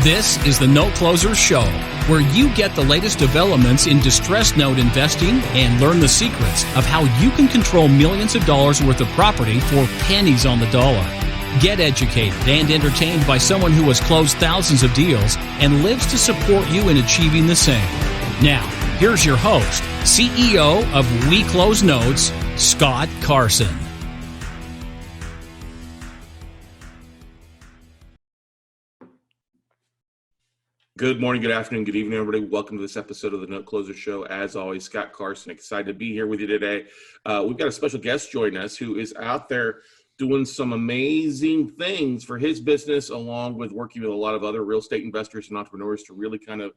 This is the Note Closer Show, where you get the latest developments in distressed note investing and learn the secrets of how you can control millions of dollars worth of property for pennies on the dollar. Get educated and entertained by someone who has closed thousands of deals and lives to support you in achieving the same. Now, here's your host, CEO of We Close Notes, Scott Carson. Good morning, good afternoon, good evening, everybody. Welcome to this episode of the Note Closer Show. As always, Scott Carson, excited to be here with you today. We've got a special guest joining us who is out there doing some amazing things for his business, along with working with a lot of other real estate investors and entrepreneurs to really kind of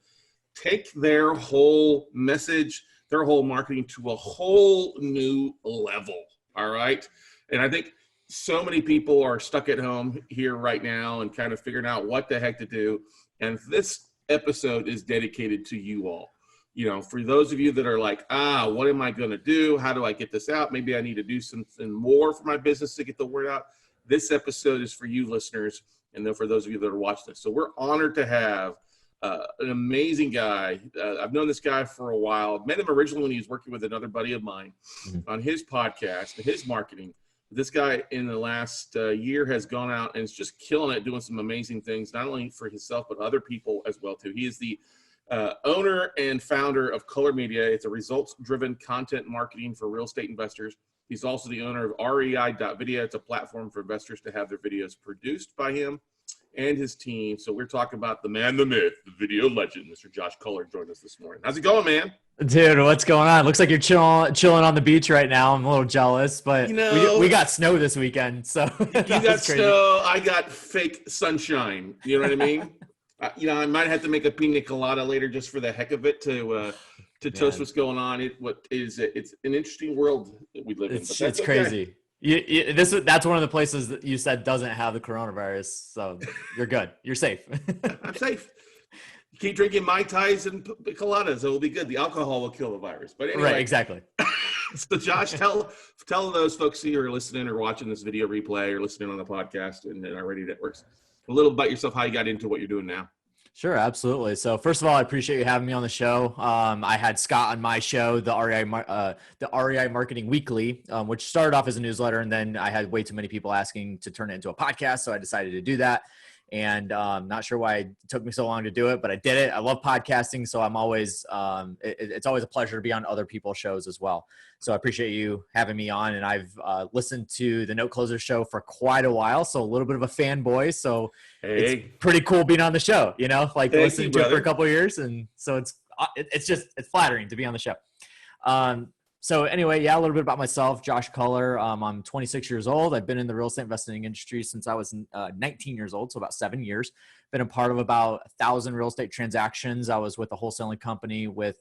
take their whole message, their whole marketing to a whole new level. All right. And I think so many people are stuck at home here right now and kind of figuring out what the heck to do. And this episode is dedicated to you all. You know, for those of you that are like, what am I going to do? How do I get this out? Maybe I need to do something more for my business to get the word out. This episode is for you listeners, and then for those of you that are watching this. So we're honored to have an amazing guy. I've known this guy for a while. Met him originally when he was working with another buddy of mine on his podcast and his marketing. This guy in the last year has gone out and is just killing it, doing some amazing things, not only for himself, but other people as well, too. He is the owner and founder of Culler Media. It's a results-driven content marketing for real estate investors. He's also the owner of REI.video. It's a platform for investors to have their videos produced by him and his team. So we're talking about the man, the myth, the video legend, Mr. Josh Culler joined us this morning. How's it going, man? Dude, what's going on? Looks like you're chilling on the beach right now. I'm a little jealous, but we got snow this weekend. So you got snow. I got fake sunshine. You know what I mean? I might have to make a pina colada later just for the heck of it to toast what's going on. It's an interesting world that we live in. But it's crazy. That's one of the places that you said doesn't have the coronavirus. So you're good. You're safe. I'm safe. Keep drinking Mai Tais and coladas. It will be good. The alcohol will kill the virus. But anyway. Right, exactly. So Josh, tell those folks who are listening or watching this video replay or listening on the podcast and our radio networks a little about yourself, how you got into what you're doing now. Sure, absolutely. So first of all, I appreciate you having me on the show. I had Scott on my show, the REI Marketing Weekly, which started off as a newsletter, and then I had way too many people asking to turn it into a podcast, so I decided to do that. And not sure why it took me so long to do it, but I did it. I love podcasting, so I'm always it's always a pleasure to be on other people's shows as well. So I appreciate you having me on, and I've listened to the Note Closer Show for quite a while, so a little bit of a fanboy. So It's pretty cool being on the show, listening to it for a couple of years, and so it's flattering to be on the show. So anyway, a little bit about myself, Josh Culler. I'm 26 years old. I've been in the real estate investing industry since I was 19 years old, so about 7 years. Been a part of about 1,000 real estate transactions. I was with a wholesaling company with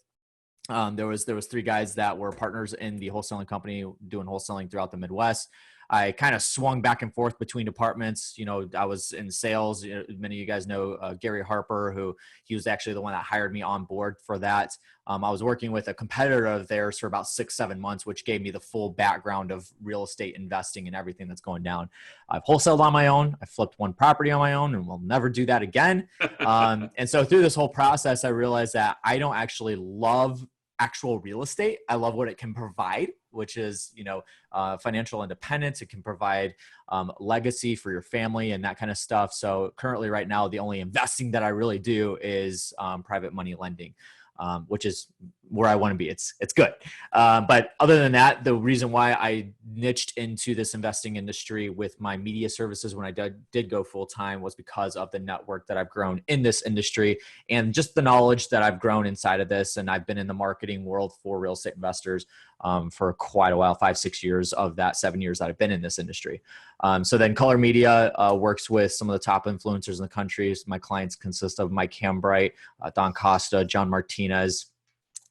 there was 3 guys that were partners in the wholesaling company doing wholesaling throughout the Midwest. I kind of swung back and forth between departments. I was in sales. Many of you guys know Gary Harper, he was actually the one that hired me on board for that. I was working with a competitor of theirs for about 6-7 months, which gave me the full background of real estate investing and everything that's going down. I've wholesaled on my own. I flipped one property on my own, and will never do that again. And so through this whole process, I realized that I don't actually love actual real estate. I love what it can provide, which is, financial independence. It can provide legacy for your family and that kind of stuff. So currently right now, the only investing that I really do is private money lending, which is where I want to be. It's good. But other than that, the reason why I niched into this investing industry with my media services when I did go full time was because of the network that I've grown in this industry and just the knowledge that I've grown inside of this. And I've been in the marketing world for real estate investors for quite a while, 5-6 years of that 7 years that I've been in this industry. So then Culler Media works with some of the top influencers in the country. So my clients consist of Mike Hambright, Don Costa, John Martinez,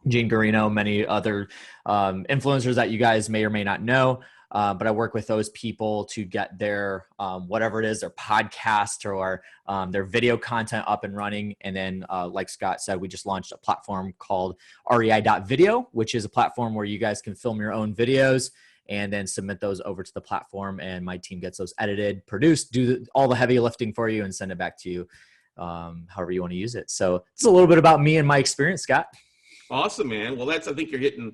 Gene Garino, many other influencers that you guys may or may not know. But I work with those people to get their, whatever it is, their podcast or their video content up and running. And then, like Scott said, we just launched a platform called REI.video, which is a platform where you guys can film your own videos and then submit those over to the platform. And my team gets those edited, produced, all the heavy lifting for you and send it back to you. however you want to use it. So it's a little bit about me and my experience, Scott. Awesome, man. Well, I think you're hitting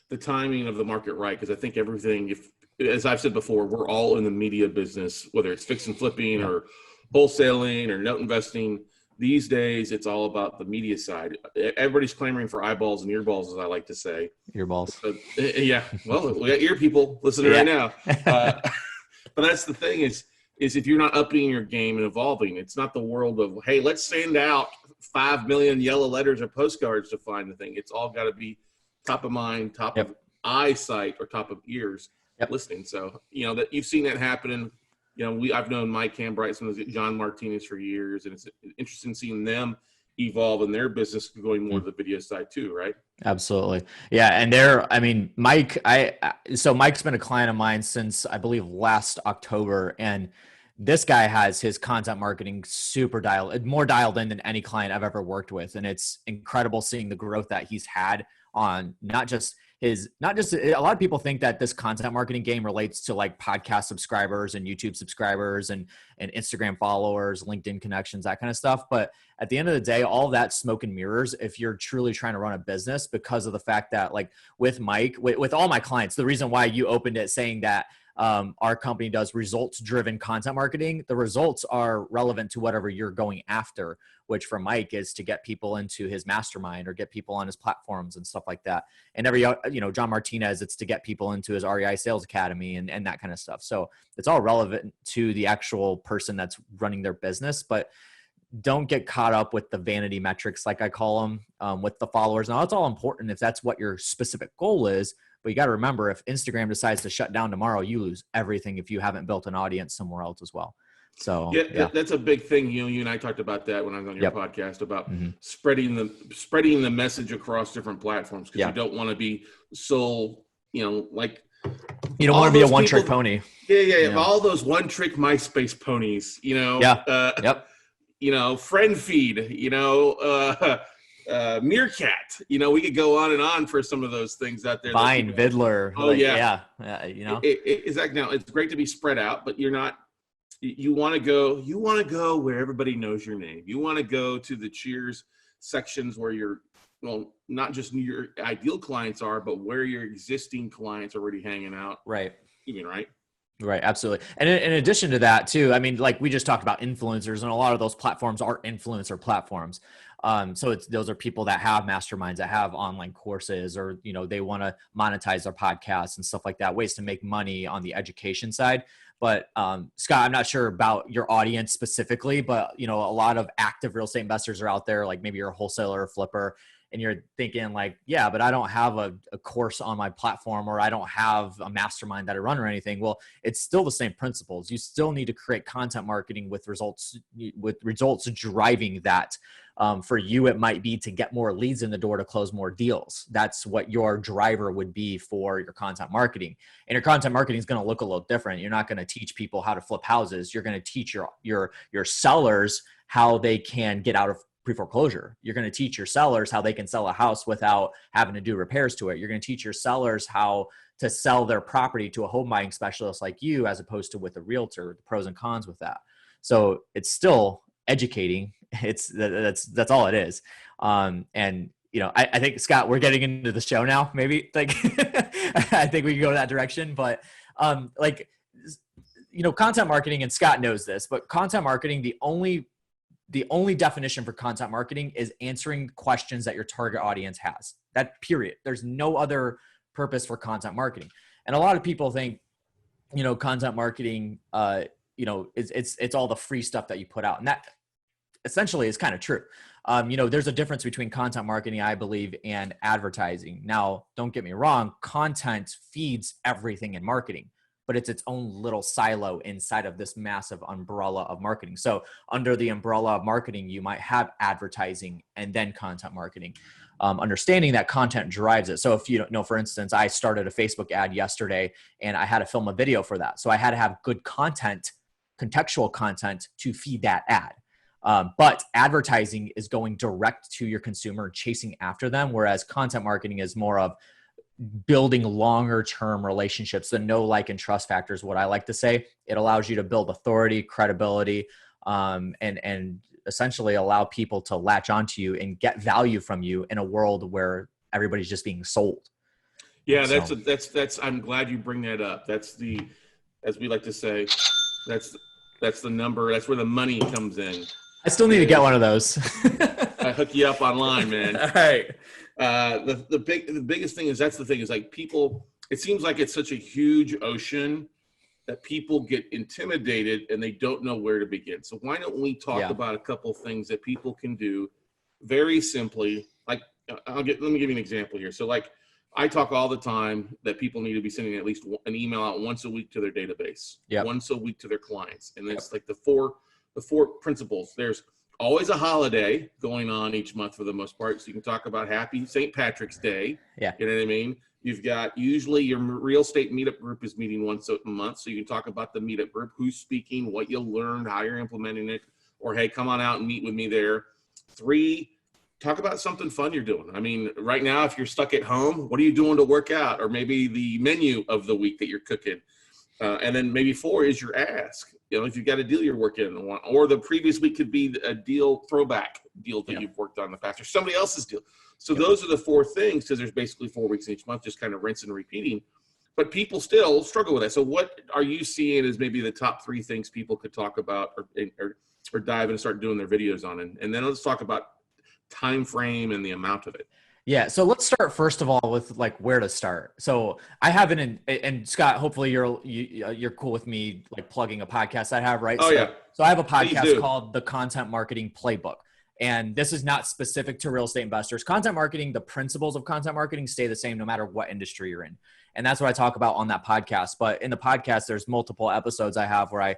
the timing of the market right, because I think everything, as I've said before, we're all in the media business, whether it's fix and flipping or wholesaling or note investing. These days, it's all about the media side. Everybody's clamoring for eyeballs and earballs, as I like to say. Earballs. Yeah. Well, we got ear people listening right now. But that's the thing is if you're not upping your game and evolving, it's not the world of, hey, let's send out 5 million yellow letters or postcards to find the thing. It's all got to be top of mind, top of eyesight, or top of ears listening. So, that you've seen that happening. I've known Mike Cambright, John Martinez for years, and it's interesting seeing them evolve in their business going more to the video side too, right? Absolutely. Yeah. And Mike, Mike's been a client of mine since I believe last October, and this guy has his content marketing more dialed in than any client I've ever worked with. And it's incredible seeing the growth that he's had on a lot of people think that this content marketing game relates to like podcast subscribers and YouTube subscribers and Instagram followers, LinkedIn connections, that kind of stuff. But at the end of the day, all that smoke and mirrors if you're truly trying to run a business, because of the fact that, like with Mike, with all my clients, the reason why you opened it saying that our company does results-driven content marketing, the results are relevant to whatever you're going after, which for Mike is to get people into his mastermind or get people on his platforms and stuff like that. And John Martinez, it's to get people into his REI Sales Academy and that kind of stuff. So it's all relevant to the actual person that's running their business, but don't get caught up with the vanity metrics, like I call them, with the followers. Now, it's all important if that's what your specific goal is. But you got to remember, if Instagram decides to shut down tomorrow, you lose everything if you haven't built an audience somewhere else as well. So that's a big thing. You and I talked about that when I was on your podcast about spreading the message across different platforms, because you don't want to be so, like, you don't want to be a one-trick pony. Yeah. All those one-trick MySpace ponies, friend feed, Meerkat, we could go on and on for some of those things out there. Vine, Vidler. Exactly. Now it's great to be spread out, but you're not. You want to go where everybody knows your name. You want to go to the Cheers sections where not just your ideal clients are, but where your existing clients are already hanging out. Right. You mean right? Right. Absolutely. And in addition to that too, like we just talked about influencers, and a lot of those platforms are influencer platforms. So those are people that have masterminds, that have online courses, or, they want to monetize their podcasts and stuff like that, ways to make money on the education side. But Scott, I'm not sure about your audience specifically, but, a lot of active real estate investors are out there, like maybe you're a wholesaler or flipper, and you're thinking like, yeah, but I don't have a course on my platform, or I don't have a mastermind that I run or anything. Well, it's still the same principles. You still need to create content marketing with results driving that. For you, it might be to get more leads in the door to close more deals. That's what your driver would be for your content marketing. And your content marketing is going to look a little different. You're not going to teach people how to flip houses. You're going to teach your sellers how they can get out of pre-foreclosure. You're going to teach your sellers how they can sell a house without having to do repairs to it. You're going to teach your sellers how to sell their property to a home buying specialist like you, as opposed to with a realtor, the pros and cons with that. So it's still educating. That's all it is. And I think, Scott, we're getting into the show now, maybe, like, I think we can go that direction, but content marketing, and Scott knows this, but content marketing, the only definition for content marketing is answering questions that your target audience has. That period. There's no other purpose for content marketing. And a lot of people think, content marketing, it's all the free stuff that you put out. And that essentially is kind of true. There's a difference between content marketing, I believe, and advertising. Now, don't get me wrong, content feeds everything in marketing, but it's its own little silo inside of this massive umbrella of marketing. So under the umbrella of marketing, you might have advertising and then content marketing. Understanding that content drives it. So if you don't know, for instance, I started a Facebook ad yesterday and I had to film a video for that. So I had to have good content, contextual content, to feed that ad. But advertising is going direct to your consumer, chasing after them, whereas content marketing is more of building longer term relationships. The know, like, and trust factor is what I like to say. It allows you to build authority, credibility, and essentially allow people to latch onto you and get value from you in a world where everybody's just being sold. Yeah, that's I'm glad you bring that up. That's the, as we like to say, that's the number. That's where the money comes in. I still need to get one of those. I hook you up online, man. All right. The biggest thing is, that's the thing, is like people, it seems like it's such a huge ocean that people get intimidated and they don't know where to begin. So why don't we talk about a couple things that people can do very simply? Like, let me give you an example here. So like, I talk all the time that people need to be sending at least an email out once a week to their database, once a week to their clients. And it's like the four principles. There's always a holiday going on each month for the most part. So you can talk about happy St. Patrick's Day. Yeah. You know what I mean? You've got, usually your real estate meetup group is meeting once a month. So you can talk about the meetup group, who's speaking, what you learned, how you're implementing it, or, hey, come on out and meet with me there. 3, talk about something fun you're doing. I mean, right now, if you're stuck at home, what are you doing to work out? Or maybe the menu of the week that you're cooking. And then maybe 4 is your ask. You know, if you've got a deal you're working on, or the previous week could be a throwback deal that you've worked on in the past, or somebody else's deal. So those are the 4 things, because there's basically 4 weeks in each month, just kind of rinse and repeating. But people still struggle with that. So what are you seeing as maybe the top 3 things people could talk about or dive in and start doing their videos on? And then let's talk about time frame and the amount of it. Yeah. So let's start first of all with like where to start. So I have and Scott, hopefully you're cool with me like plugging a podcast I have, right? So I have a podcast called The Content Marketing Playbook. And this is not specific to real estate investors. Content marketing, the principles of content marketing stay the same no matter what industry you're in. And that's what I talk about on that podcast. But in the podcast, there's multiple episodes I have where I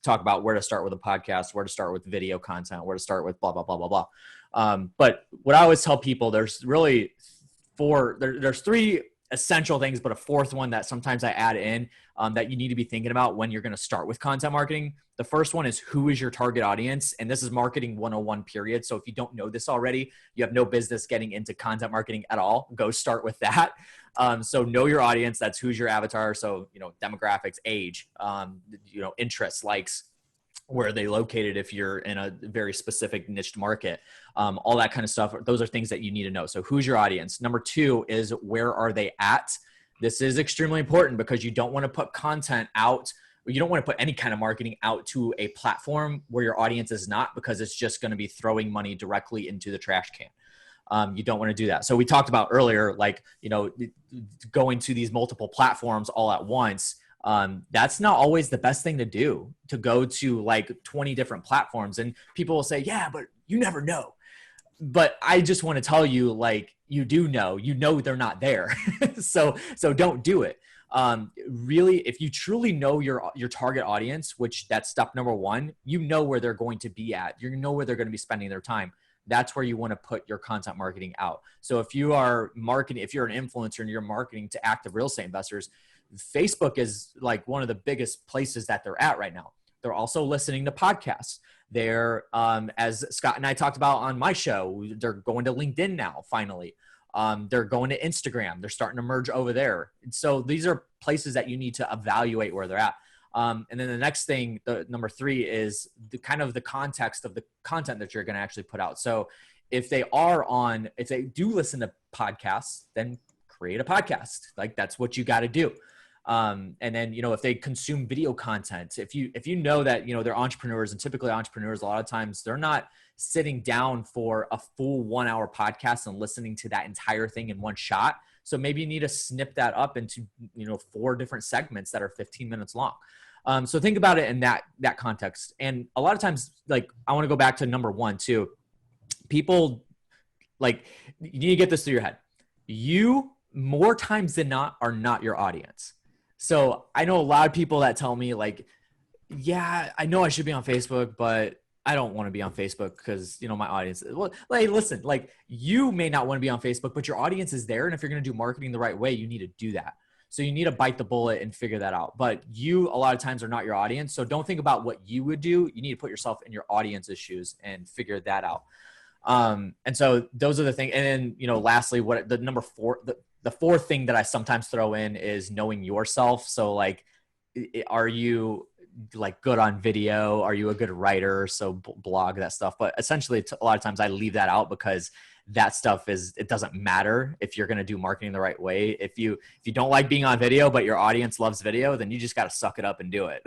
talk about where to start with a podcast, where to start with video content, where to start with blah, blah, blah, blah, blah. But what I always tell people, there's really there's 3 essential things, but a 4th one that sometimes I add in that you need to be thinking about when you're going to start with content marketing. The first one is, who is your target audience? And this is marketing 101 period. So if you don't know this already, you have no business getting into content marketing at all. Go start with that. So know your audience. That's who's your avatar. So, demographics, age, interests, likes, where are they located if you're in a very specific niched market, all that kind of stuff. Those are things that you need to know. So who's your audience? Number 2 is, where are they at? This is extremely important because you don't want to put content out. You don't want to put any kind of marketing out to a platform where your audience is not, because it's just going to be throwing money directly into the trash can. You don't want to do that. So we talked about earlier, like, going to these multiple platforms all at once. That's not always the best thing to do, to go to like 20 different platforms. And people will say, yeah, but you never know. But I just want to tell you, like, you do know, they're not there. So don't do it. Really, if you truly know your target audience, which that's step number 1, where they're going to be at, where they're going to be spending their time. That's where you want to put your content marketing out. So if you are marketing, if you're an influencer and you're marketing to active real estate investors, Facebook is like one of the biggest places that they're at right now. They're also listening to podcasts. They're, as Scott and I talked about on my show, they're going to LinkedIn now, finally. They're going to Instagram. They're starting to merge over there. So these are places that you need to evaluate where they're at. And then the next thing, the number 3, is the kind of the context of the content that you're going to actually put out. So if they do listen to podcasts, then create a podcast. Like, that's what you got to do. And then, if they consume video content, if you know that, they're entrepreneurs, and typically entrepreneurs, a lot of times they're not sitting down for a full 1-hour podcast and listening to that entire thing in one shot. So maybe you need to snip that up into, 4 different segments that are 15 minutes long. So think about it in that context. And a lot of times, like, I want to go back to number 1 too. People, like, you need to get this through your head. You, more times than not, are not your audience. So I know a lot of people that tell me, like, yeah, I know I should be on Facebook, but I don't want to be on Facebook because, my audience, well, like, listen, like, you may not want to be on Facebook, but your audience is there. And if you're going to do marketing the right way, you need to do that. So you need to bite the bullet and figure that out. But you, a lot of times, are not your audience. So don't think about what you would do. You need to put yourself in your audience's shoes and figure that out. And so those are the things. And then, lastly, what the number 4, the 4th thing that I sometimes throw in is knowing yourself. So, like, are you like good on video? Are you a good writer? So blog, that stuff. But essentially a lot of times I leave that out because that stuff it doesn't matter if you're going to do marketing the right way. If you don't like being on video, but your audience loves video, then you just got to suck it up and do it.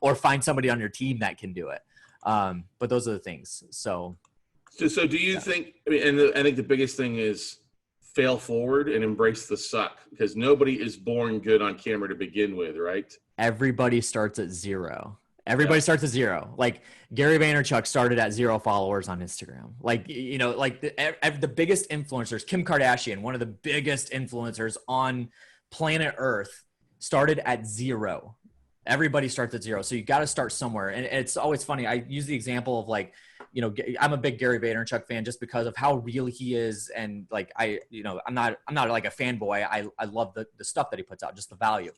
Or find somebody on your team that can do it. But those are the things. So do you think, I think the biggest thing is fail forward and embrace the suck, because nobody is born good on camera to begin with, right? Everybody starts at zero. Everybody starts at zero. Like Gary Vaynerchuk started at 0 followers on Instagram. Like, like the biggest influencers, Kim Kardashian, one of the biggest influencers on planet Earth, started at 0. Everybody starts at 0. So you got to start somewhere. And it's always funny. I use the example of like, I'm a big Gary Vaynerchuk fan just because of how real he is. And like, I'm not like a fanboy. I love the stuff that he puts out, just the value.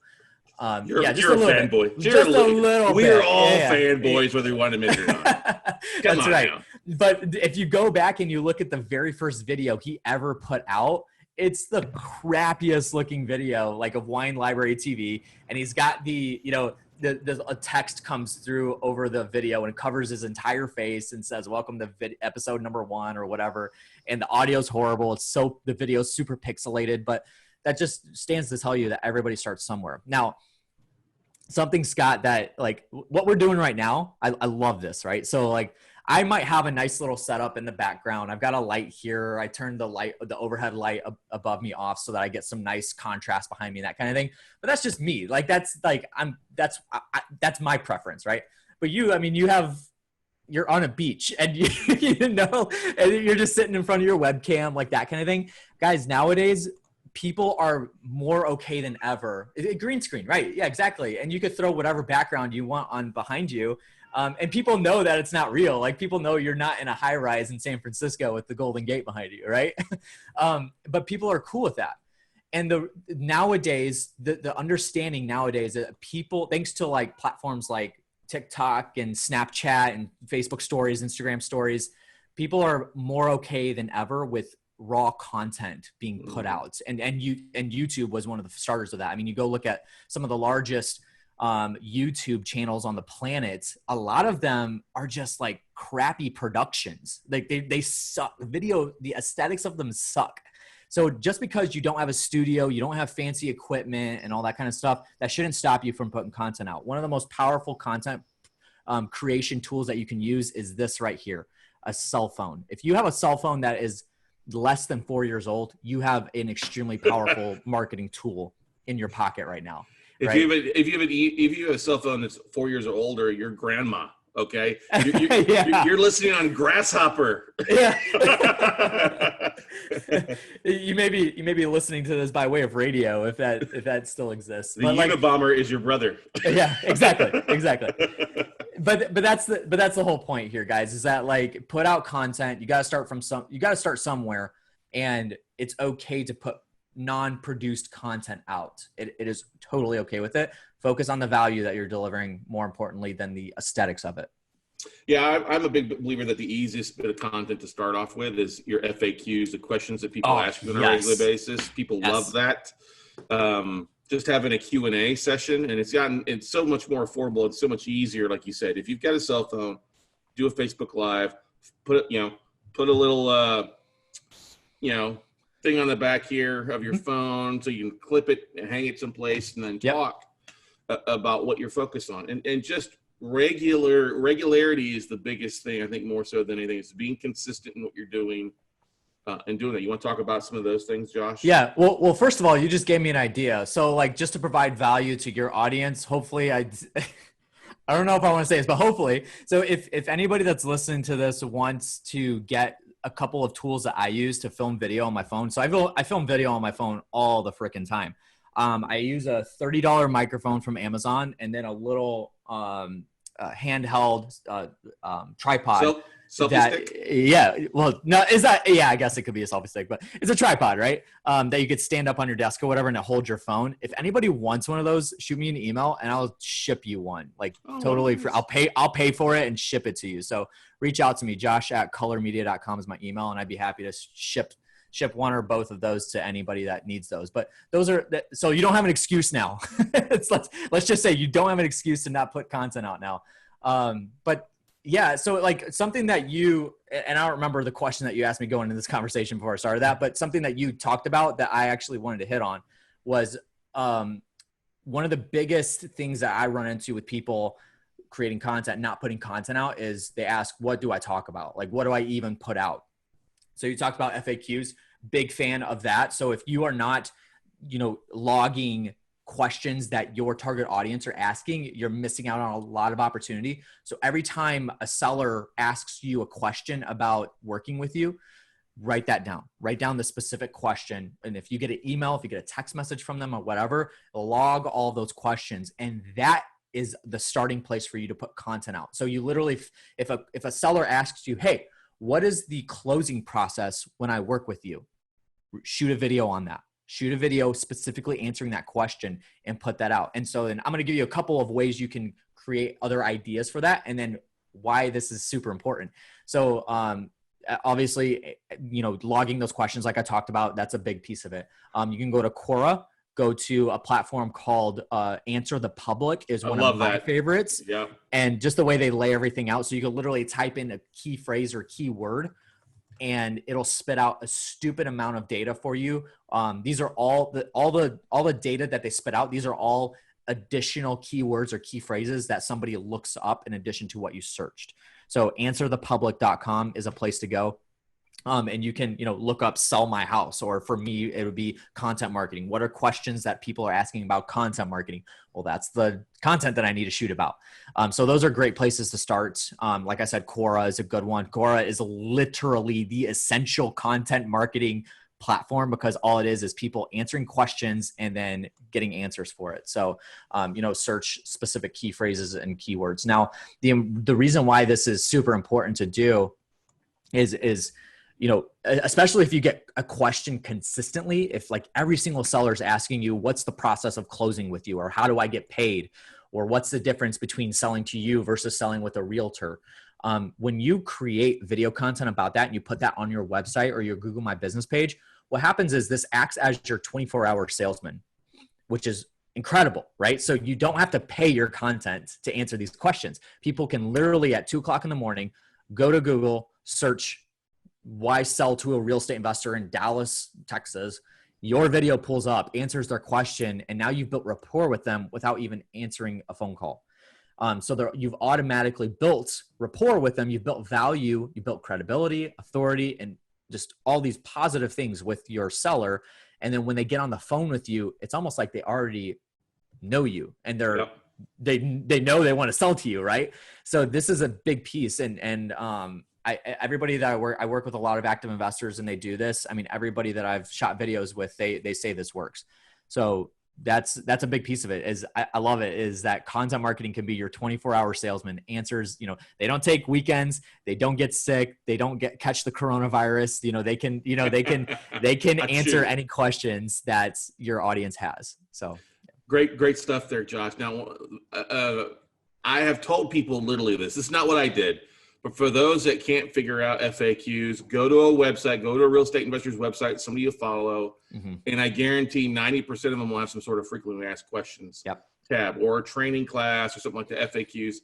You're a fanboy. Just a little bit. We're all fanboys, whether you want to admit it or not. That's right. Now. But if you go back and you look at the very first video he ever put out, it's the crappiest looking video, like of Wine Library TV. And he's got a text comes through over the video and covers his entire face and says, welcome to episode number 1 or whatever. And the audio's horrible. The video's super pixelated, but that just stands to tell you that everybody starts somewhere. Now, something, Scott, that like what we're doing right now, I love this, right? So like I might have a nice little setup in the background. I've got a light here. I turned the overhead light above me off so that I get some nice contrast behind me, that kind of thing. But that's just me. Like that's my preference, right? But you're on a beach and and you're just sitting in front of your webcam, like that kind of thing. Guys, nowadays, people are more okay than ever. Green screen, right? Yeah, exactly. And you could throw whatever background you want on behind you. And people know that it's not real. Like people know you're not in a high rise in San Francisco with the Golden Gate behind you, right? But people are cool with that. And nowadays, the understanding nowadays that people, thanks to like platforms like TikTok and Snapchat and Facebook stories, Instagram stories, people are more okay than ever with raw content being put out. And YouTube was one of the starters of that. I mean, you go look at some of the largest YouTube channels on the planet. A lot of them are just like crappy productions. Like they suck. The aesthetics of them suck. So just because you don't have a studio, you don't have fancy equipment and all that kind of stuff, that shouldn't stop you from putting content out. One of the most powerful content creation tools that you can use is this right here, a cell phone. If you have a cell phone that is less than 4 years old, you have an extremely powerful marketing tool in your pocket right now. If you have a cell phone that's 4 years or older, you're grandma. Okay, you're listening on Grasshopper. Yeah. you may be listening to this by way of radio if that still exists. The Unabomber is your brother. Yeah, exactly. But that's the whole point here, guys, is that like put out content. You got to start somewhere, and it's okay to put non-produced content out. It is totally okay with it. Focus on the value that you're delivering more importantly than the aesthetics of it. Yeah, I'm a big believer that the easiest bit of content to start off with is your FAQs, the questions that people ask you on a regular basis. People love that. Just having a Q&A session, and it's so much more affordable. It's so much easier. Like you said, if you've got a cell phone, do a Facebook Live, put a little, thing on the back here of your phone so you can clip it and hang it someplace and then talk about what you're focused on. And just regularity is the biggest thing, I think, more so than anything. It's being consistent in what you're doing and doing that. You want to talk about some of those things, Josh? Yeah. Well, first of all, you just gave me an idea. So like just to provide value to your audience, hopefully I don't know if I want to say this, but hopefully. So if anybody that's listening to this wants to get a couple of tools that I use to film video on my phone. So I film video on my phone all the freaking time. I use a $30 microphone from Amazon and then a little handheld tripod. Selfie stick? Yeah. Well, no, I guess it could be a selfie stick, but it's a tripod, right? That you could stand up on your desk or whatever and it holds your phone. If anybody wants one of those, shoot me an email and I'll ship you one. Like totally free. I'll pay for it and ship it to you. So reach out to me. Josh@cullermedia.com is my email, and I'd be happy to ship ship one or both of those to anybody that needs those. But those are, so you don't have an excuse now. Let's just say you don't have an excuse to not put content out now. But yeah, so like something that you, and I don't remember the question that you asked me going into this conversation before I started that, but something that you talked about that I actually wanted to hit on was one of the biggest things that I run into with people creating content, not putting content out, is they ask, what do I talk about? Like, what do I even put out? So you talked about FAQs, big fan of that. So if you are not, logging questions that your target audience are asking, you're missing out on a lot of opportunity. So every time a seller asks you a question about working with you, write that down. Write down the specific question. And if you get an email, if you get a text message from them or whatever, log all those questions. And that is the starting place for you to put content out. So you literally, if a seller asks you, hey, what is the closing process when I work with you? Shoot a video on that. Shoot a video specifically answering that question and put that out. And so then I'm going to give you a couple of ways you can create other ideas for that, and then why this is super important. So obviously, logging those questions like I talked about, that's a big piece of it. You can go to Quora, go to a platform called Answer the Public is one of my favorites. Yeah. And just the way they lay everything out. So you can literally type in a key phrase or keyword, and it'll spit out a stupid amount of data for you. These are all the data that they spit out. These are all additional keywords or key phrases that somebody looks up in addition to what you searched. So answerthepublic.com is a place to go. And you can, look up sell my house, or for me, it would be content marketing. What are questions that people are asking about content marketing? Well, that's the content that I need to shoot about. So those are great places to start. Like I said, Quora is a good one. Quora is literally the essential content marketing platform, because all it is people answering questions and then getting answers for it. So, search specific key phrases and keywords. Now, the reason why this is super important to do is, especially if you get a question consistently, if like every single seller is asking you, what's the process of closing with you? Or how do I get paid? Or what's the difference between selling to you versus selling with a realtor? When you create video content about that and you put that on your website or your Google My Business page, what happens is this acts as your 24-hour salesman, which is incredible, right? So you don't have to pay your content to answer these questions. People can literally at 2:00 in the morning, go to Google, search why sell to a real estate investor in Dallas, Texas. Your video pulls up, answers their question, and now you've built rapport with them without even answering a phone call. So you've automatically built rapport with them. You've built value, you built credibility, authority, and just all these positive things with your seller. And then when they get on the phone with you, it's almost like they already know you, and they know they want to sell to you, right? So this is a big piece. And everybody that I work with a lot of active investors, and they do this. I mean, everybody that I've shot videos with, they say this works. So that's a big piece of it. Is I love it, is that content marketing can be your 24-hour salesman. Answers, they don't take weekends, they don't get sick, they don't catch the coronavirus. They can answer any questions that your audience has. So great stuff there, Josh. Now, I have told people literally this. This is not what I did. But for those that can't figure out FAQs, go to a website, go to a real estate investor's website, somebody you follow, and I guarantee 90% of them will have some sort of frequently asked questions tab, or a training class or something like the FAQs,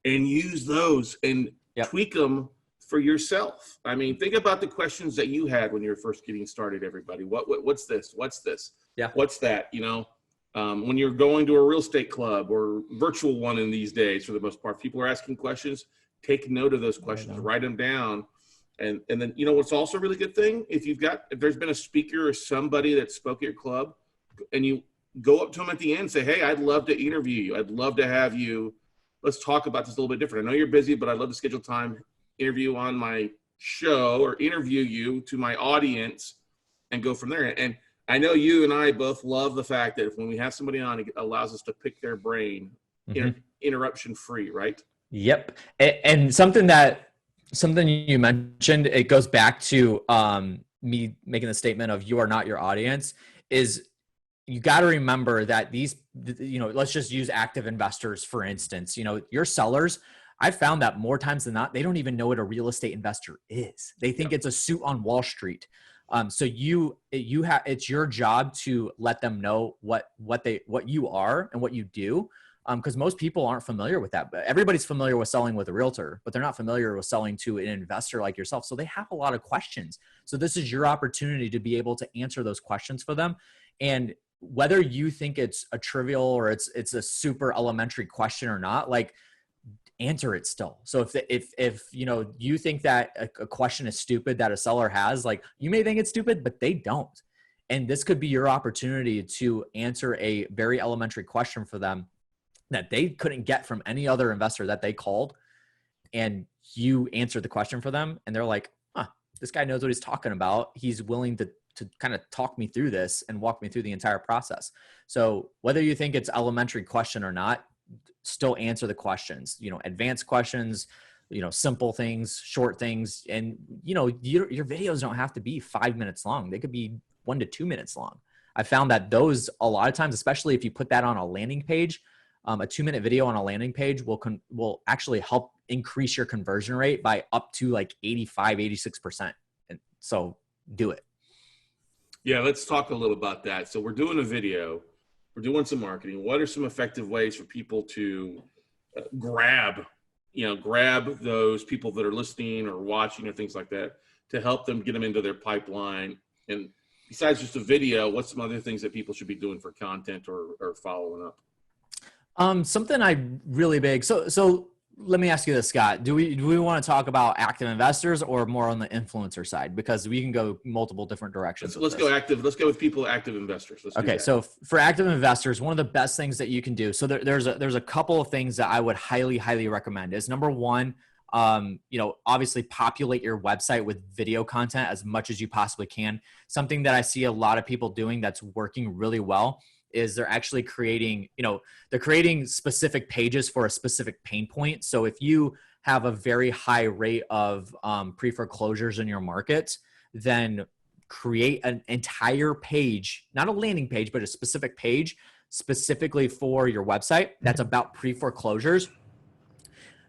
and use those and tweak them for yourself. I mean, think about the questions that you had when you were first getting started, everybody. What's this? What's this? Yeah. What's that? When you're going to a real estate club or virtual one in these days, for the most part, people are asking questions. Take note of those questions, write them down. And then, what's also a really good thing, if there's been a speaker or somebody that spoke at your club, and you go up to them at the end and say, hey, I'd love to interview you. I'd love to have you. Let's talk about this a little bit different. I know you're busy, but I'd love to schedule time, interview on my show, or interview you to my audience, and go from there. And I know you and I both love the fact that when we have somebody on, it allows us to pick their brain interruption free, right? Yep. And something you mentioned, it goes back to me making the statement of you are not your audience, is you got to remember that these, let's just use active investors, for instance. Your sellers, I've found that more times than not, they don't even know what a real estate investor is. They think it's a suit on Wall Street. So it's your job to let them know what you are and what you do. Because most people aren't familiar with that. But everybody's familiar with selling with a realtor, but they're not familiar with selling to an investor like yourself. So they have a lot of questions. So this is your opportunity to be able to answer those questions for them. And whether you think it's a trivial or it's a super elementary question or not, like, answer it still. So if you think that a question is stupid that a seller has, like, you may think it's stupid, but they don't. And this could be your opportunity to answer a very elementary question for them that they couldn't get from any other investor that they called, and you answered the question for them, and they're like, this guy knows what he's talking about. He's willing to kind of talk me through this and walk me through the entire process. So whether you think it's elementary question or not, still answer the questions, advanced questions, simple things, short things. And, your videos don't have to be 5 minutes long. They could be 1 to 2 minutes long. I found that those, a lot of times, especially if you put that on a landing page, a 2-minute video on a landing page will actually help increase your conversion rate by up to like 85, 86%. And so do it. Yeah, let's talk a little about that. So we're doing a video, we're doing some marketing. What are some effective ways for people to grab those people that are listening or watching or things like that to help them get them into their pipeline? And besides just a video, what's some other things that people should be doing for content or following up? Something really big. So let me ask you this, Scott. Do we want to talk about active investors or more on the influencer side? Because we can go multiple different directions. Let's go active. Let's go with active investors. Okay. So for active investors, one of the best things that you can do. So there's a couple of things that I would highly, highly recommend is number one, obviously populate your website with video content as much as you possibly can. Something that I see a lot of people doing that's working really well is they're actually creating specific pages for a specific pain point. So if you have a very high rate of pre-foreclosures in your market, then create an entire page, not a landing page, but a specific page specifically for your website that's about pre-foreclosures.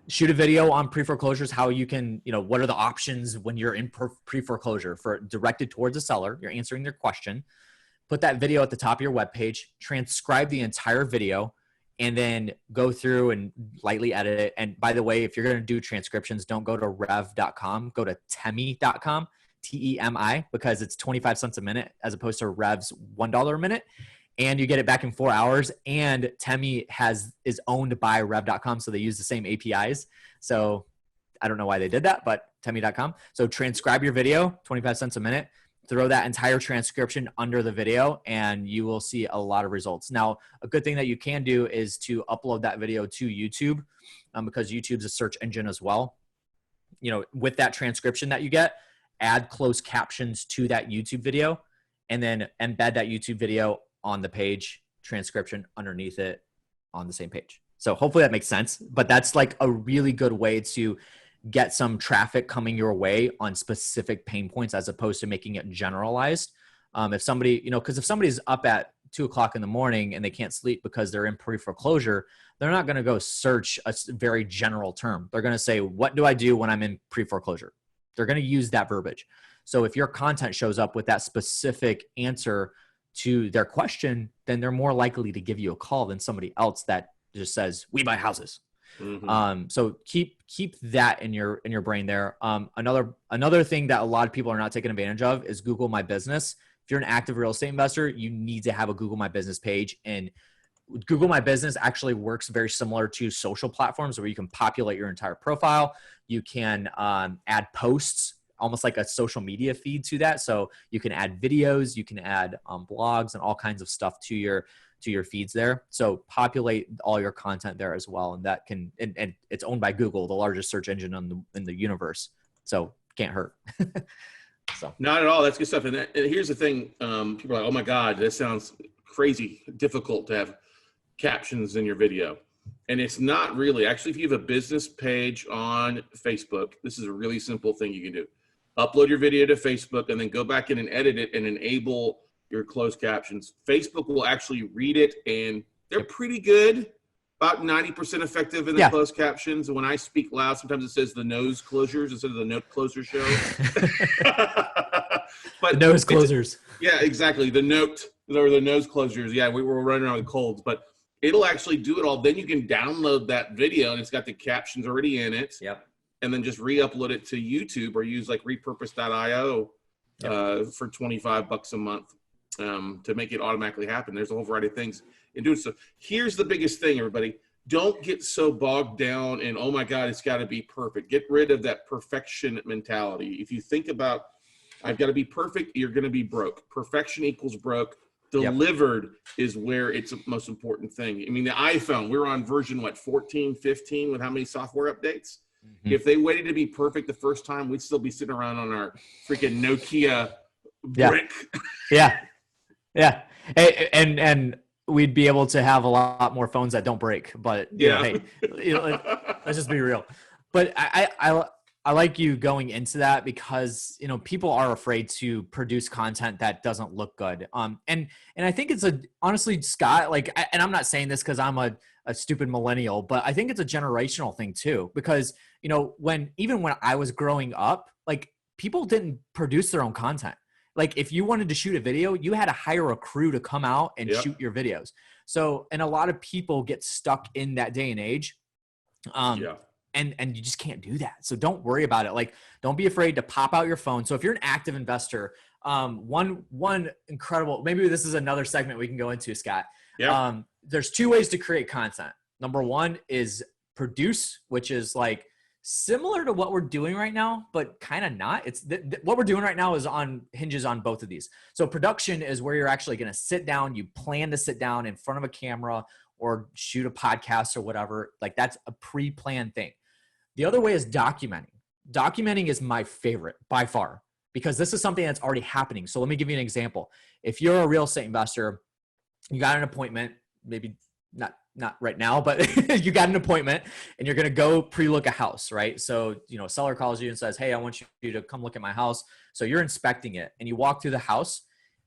Shoot a video on pre-foreclosures, how you can, what are the options when you're in pre-foreclosure directed towards a seller. You're answering their question. Put that video at the top of your webpage, transcribe the entire video, and then go through and lightly edit it. And by the way, if you're going to do transcriptions, don't go to rev.com, go to temi.com, TEMI, because it's 25 cents a minute as opposed to Rev's $1 a minute. And you get it back in 4 hours. And Temi is owned by rev.com, so they use the same APIs. So I don't know why they did that, but temi.com. So transcribe your video, 25 cents a minute. Throw that entire transcription under the video and you will see a lot of results. Now, a good thing that you can do is to upload that video to YouTube because YouTube's a search engine as well. With that transcription that you get, add closed captions to that YouTube video and then embed that YouTube video on the page, transcription underneath it on the same page. So hopefully that makes sense, but that's like a really good way to get some traffic coming your way on specific pain points as opposed to making it generalized. If somebody, because if somebody's up at 2:00 in the morning and they can't sleep because they're in pre-foreclosure, they're not going to go search a very general term. They're going to say, what do I do when I'm in pre-foreclosure? They're going to use that verbiage. So if your content shows up with that specific answer to their question, then they're more likely to give you a call than somebody else that just says, we buy houses. Mm-hmm. So keep that in your brain there. Another thing that a lot of people are not taking advantage of is Google My Business. If you're an active real estate investor, you need to have a Google My Business page, and Google My Business actually works very similar to social platforms where you can populate your entire profile. You can add posts, almost like a social media feed to that. So you can add videos, you can add blogs and all kinds of stuff to your feeds there. So populate all your content there as well. And that can, and it's owned by Google, the largest search engine in the universe. So can't hurt. So not at all. That's good stuff. And here's the thing. People are like, oh my God, this sounds crazy difficult to have captions in your video. And it's not really. Actually, if you have a business page on Facebook, this is a really simple thing you can do. Upload your video to Facebook and then go back in and edit it and enable your closed captions. Facebook will actually read it, and they're pretty good, about 90% effective in the closed captions. And when I speak loud, sometimes it says the nose closures instead of the note closure show. But The nose closers. Yeah, exactly. The nose closures. Yeah, we were running around with colds, but it'll actually do it all. Then you can download that video and it's got the captions already in it. Yep. And then just re-upload it to YouTube or use like repurpose.io for $25 a month to make it automatically happen. There's a whole variety of things in doing so. Here's the biggest thing, everybody. Don't get so bogged down in, oh my God, it's got to be perfect. Get rid of that perfection mentality. If you think about, I've got to be perfect, you're going to be broke. Perfection equals broke. Delivered is where it's the most important thing. I mean, the iPhone, we're on version, 14, 15 with how many software updates? Mm-hmm. If they waited to be perfect the first time, we'd still be sitting around on our freaking Nokia brick. Yeah. And we'd be able to have a lot more phones that don't break, but hey, let's just be real. But I like you going into that because, people are afraid to produce content that doesn't look good. And I think it's honestly, Scott, and I'm not saying this because I'm a stupid millennial, but I think it's a generational thing too, because, when I was growing up, people didn't produce their own content. If you wanted to shoot a video, you had to hire a crew to come out and shoot your videos. So, and a lot of people get stuck in that day and age. And you just can't do that. So don't worry about it. Don't be afraid to pop out your phone. So if you're an active investor, one incredible, maybe this is another segment we can go into, Scott. Yeah. There's two ways to create content. Number one is produce, which is similar to what we're doing right now, but kind of not. It's what we're doing right now hinges on both of these. So production is where you're actually going to sit down. You plan to sit down in front of a camera or shoot a podcast or whatever. That's a pre-planned thing. The other way is documenting. Documenting is my favorite by far because this is something that's already happening. So let me give you an example. If you're a real estate investor, you got an appointment, maybe not right now, but you got an appointment and you're going to go pre-look a house, right? So, a seller calls you and says, hey, I want you to come look at my house. So you're inspecting it and you walk through the house.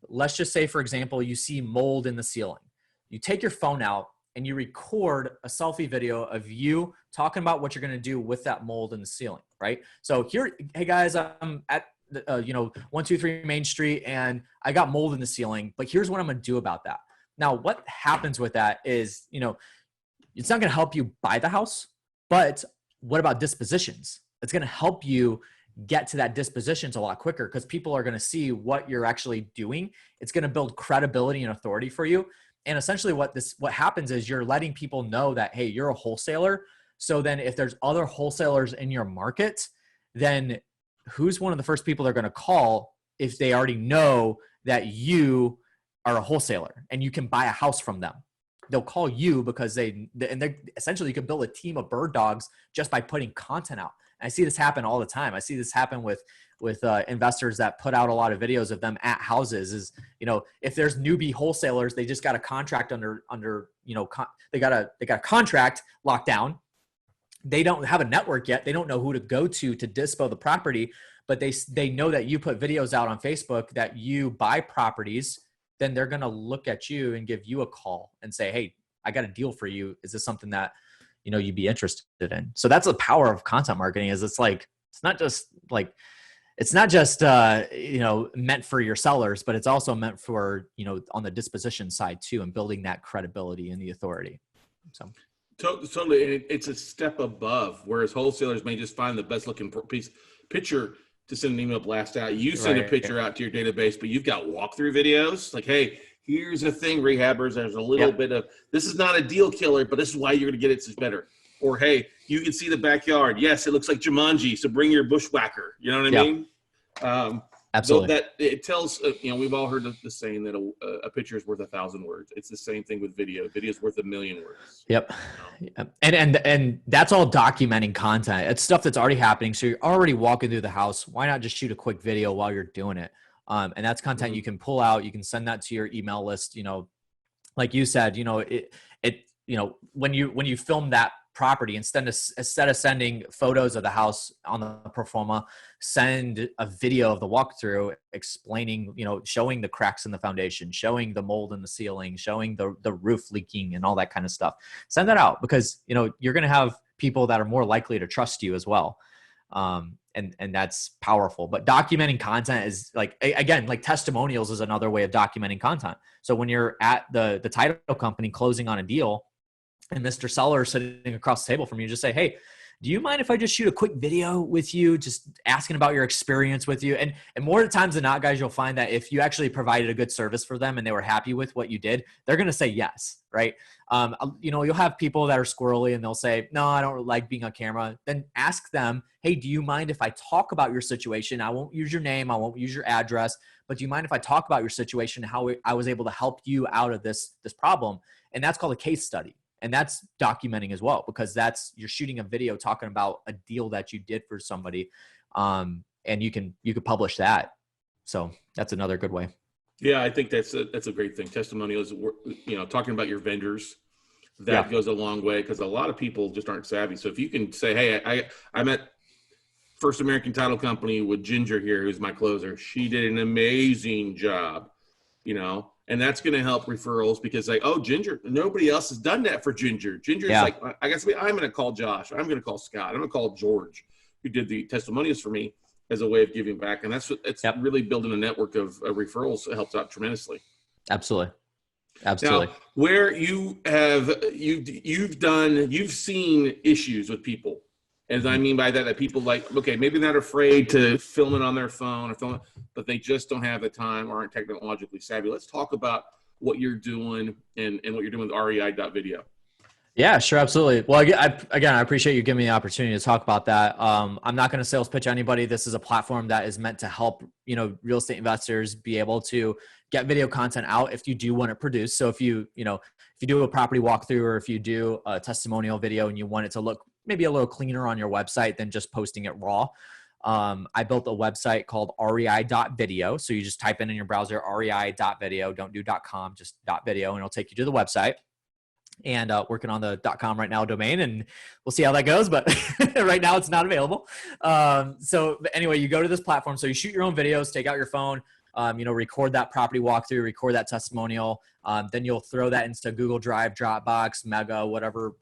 Let's just say, for example, you see mold in the ceiling. You take your phone out and you record a selfie video of you talking about what you're going to do with that mold in the ceiling, right? So here, hey guys, I'm at 123 Main Street and I got mold in the ceiling, but here's what I'm going to do about that. Now, what happens with that is, it's not going to help you buy the house, but what about dispositions? It's going to help you get to that dispositions a lot quicker because people are going to see what you're actually doing. It's going to build credibility and authority for you. And essentially what happens is you're letting people know that, hey, you're a wholesaler. So then if there's other wholesalers in your market, then who's one of the first people they're going to call if they already know that you are a wholesaler and you can buy a house from them? They'll call you because they essentially, you can build a team of bird dogs just by putting content out. And I see this happen all the time. I see this happen with investors that put out a lot of videos of them at houses. If there's newbie wholesalers, they just got a contract they got a contract locked down. They don't have a network yet. They don't know who to go to dispo the property, but they know that you put videos out on Facebook that you buy properties. Then they're going to look at you and give you a call and say, hey, I got a deal for you. Is this something that, you'd be interested in? So that's the power of content marketing is it's not just meant for your sellers, but it's also meant for, on the disposition side too, and building that credibility and the authority. So totally. It's a step above, whereas wholesalers may just find the best looking picture to send an email blast out. You send a picture out to your database, but you've got walkthrough videos. Hey, here's a thing, rehabbers. There's a little bit of, this is not a deal killer, but this is why you're going to get it. It's better. Or, hey, you can see the backyard. Yes, it looks like Jumanji, so bring your bushwhacker. You know what I mean? Absolutely. So that it tells, we've all heard the saying that a picture is worth 1,000 words. It's the same thing with video. Video is worth 1,000,000 words. Yep. And that's all documenting content. It's stuff that's already happening. So you're already walking through the house. Why not just shoot a quick video while you're doing it? And that's content you can pull out. You can send that to your email list. Like you said, when you film that property, instead of sending photos of the house on the pro forma, send a video of the walkthrough explaining, showing the cracks in the foundation, showing the mold in the ceiling, showing the roof leaking and all that kind of stuff. Send that out because, you're going to have people that are more likely to trust you as well. And that's powerful. But documenting content is like, again, like testimonials is another way of documenting content. So when you're at the title company closing on a deal and Mr. Seller is sitting across the table from you, just say, hey, do you mind if I just shoot a quick video with you, just asking about your experience with you? And more times than not, guys, you'll find that if you actually provided a good service for them and they were happy with what you did, they're going to say yes, right? You'll have people that are squirrely and they'll say, no, I don't like being on camera. Then ask them, hey, do you mind if I talk about your situation? I won't use your name. I won't use your address, but do you mind if I talk about your situation, how I was able to help you out of this problem? And that's called a case study. And that's documenting as well, because you're shooting a video talking about a deal that you did for somebody. And you could publish that. So that's another good way. Yeah, I think that's a great thing. Testimonials, talking about your vendors, that goes a long way, because a lot of people just aren't savvy. So if you can say, hey, I'm at First American Title Company with Ginger here, who's my closer. She did an amazing job, and that's going to help referrals, because Ginger, nobody else has done that for Ginger. Ginger's like, I guess I'm going to call Josh. I'm going to call Scott. I'm going to call George, who did the testimonials for me, as a way of giving back. And that's really building a network of referrals. It helps out tremendously. Absolutely. Now, where you've seen issues with people. As I mean by that people maybe they're not afraid to film it on their phone but they just don't have the time or aren't technologically savvy. Let's talk about what you're doing and what you're doing with REI.video. Yeah, sure. Absolutely. Well, I appreciate you giving me the opportunity to talk about that. I'm not going to sales pitch anybody. This is a platform that is meant to help, real estate investors be able to get video content out if you do want it produced. So if you do a property walkthrough, or if you do a testimonial video and you want it to look maybe a little cleaner on your website than just posting it raw. I built a website called REI.video. So you just type in your browser, REI.video, don't do .com, just .video, and it'll take you to the website. And working on the .com right now domain, and we'll see how that goes. But right now it's not available. So anyway, you go to this platform. So you shoot your own videos, take out your phone, record that property walkthrough, record that testimonial. Then you'll throw that into Google Drive, Dropbox, Mega, whatever,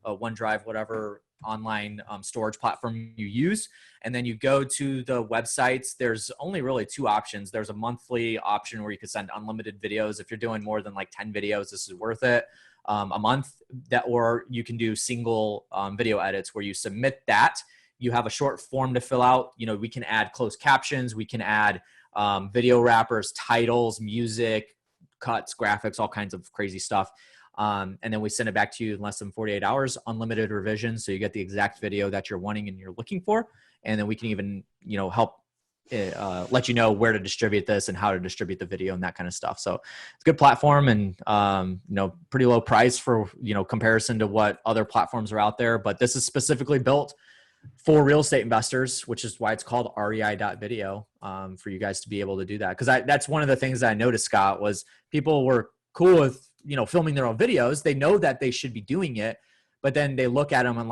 OneDrive, whatever online storage platform you use. And then you go to the websites. There's only really two options. There's a monthly option where you could send unlimited videos. If you're doing more than 10 videos, this is worth it. A month, or you can do single video edits where you submit that. You have a short form to fill out. We can add closed captions. We can add video wrappers, titles, music, cuts, graphics, all kinds of crazy stuff. And then we send it back to you in less than 48 hours, unlimited revisions. So you get the exact video that you're wanting and you're looking for. And then we can even, help let you know where to distribute this and how to distribute the video and that kind of stuff. So it's a good platform, and, pretty low price for, comparison to what other platforms are out there. But this is specifically built for real estate investors, which is why it's called REI.video, for you guys to be able to do that. Cause that's one of the things that I noticed, Scott, was people were cool with, filming their own videos. They know that they should be doing it, but then they look at them and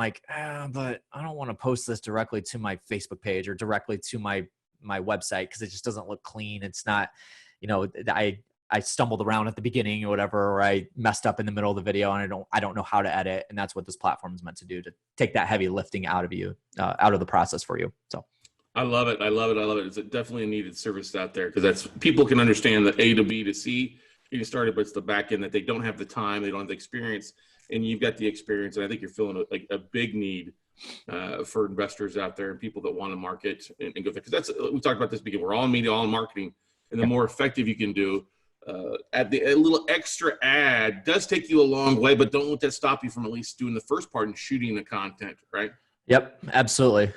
but I don't want to post this directly to my Facebook page or directly to my website, because it just doesn't look clean. It's not, I stumbled around at the beginning or whatever, or I messed up in the middle of the video and I don't know how to edit. And that's what this platform is meant to do, to take that heavy lifting out of you, out of the process for you. So I love it. It's definitely a needed service out there, because that's, people can understand the A to B to C getting started, but it's the back end that they don't have the time, they don't have the experience, and you've got the experience. And I think you're filling a big need for investors out there and people that want to market and go there. Because we talked about this beginning. We're all in media, all in marketing, and the more effective you can do, a little extra ad does take you a long way, but don't let that stop you from at least doing the first part and shooting the content, right? Yep, absolutely.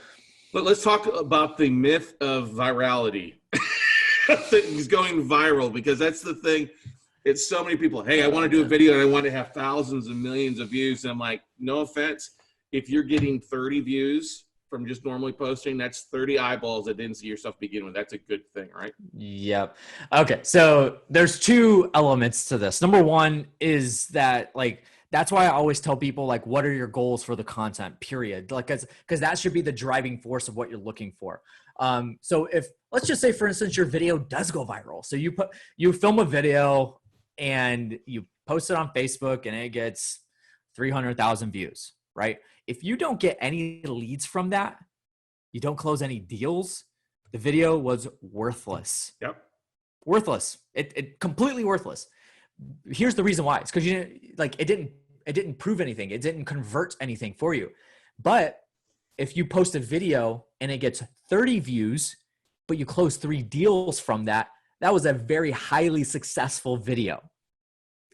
But let's talk about the myth of virality. Things going viral, because that's the thing. It's so many people, hey, I want to do a video and I want to have thousands and millions of views. And I'm like, no offense, if you're getting 30 views from just normally posting, that's 30 eyeballs that didn't see your stuff begin with. That's a good thing, right? Yep. Okay. So there's two elements to this. Number one is that that's why I always tell people, what are your goals for the content, period? Because that should be the driving force of what you're looking for. So if, let's just say, for instance, your video does go viral. So you film a video and you post it on Facebook and it gets 300,000 views, right? If you don't get any leads from that, you don't close any deals, the video was worthless. Yep. Worthless. It completely worthless. Here's the reason why. It's because it didn't prove anything. It didn't convert anything for you. But if you post a video and it gets 30 views, but you close 3 deals from that, that was a very highly successful video.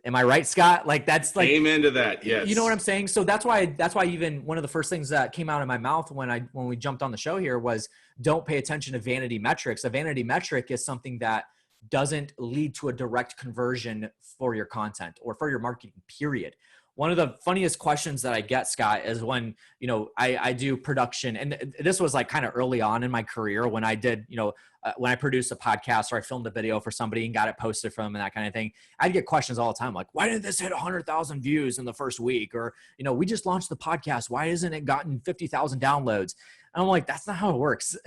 Am I right, Scott? Like that's like amen to that. Yes. You know what I'm saying? So that's why even one of the first things that came out of my mouth when we jumped on the show here was don't pay attention to vanity metrics. A vanity metric is something that doesn't lead to a direct conversion for your content or for your marketing, period. One of the funniest questions that I get, Scott, is when, I do production, and this was like kind of early on in my career when I did, when I produced a podcast or I filmed a video for somebody and got it posted for them and that kind of thing. I'd get questions all the time. Like, why didn't this hit 100,000 views in the first week? Or, we just launched the podcast. Why hasn't it gotten 50,000 downloads? And I'm like, that's not how it works,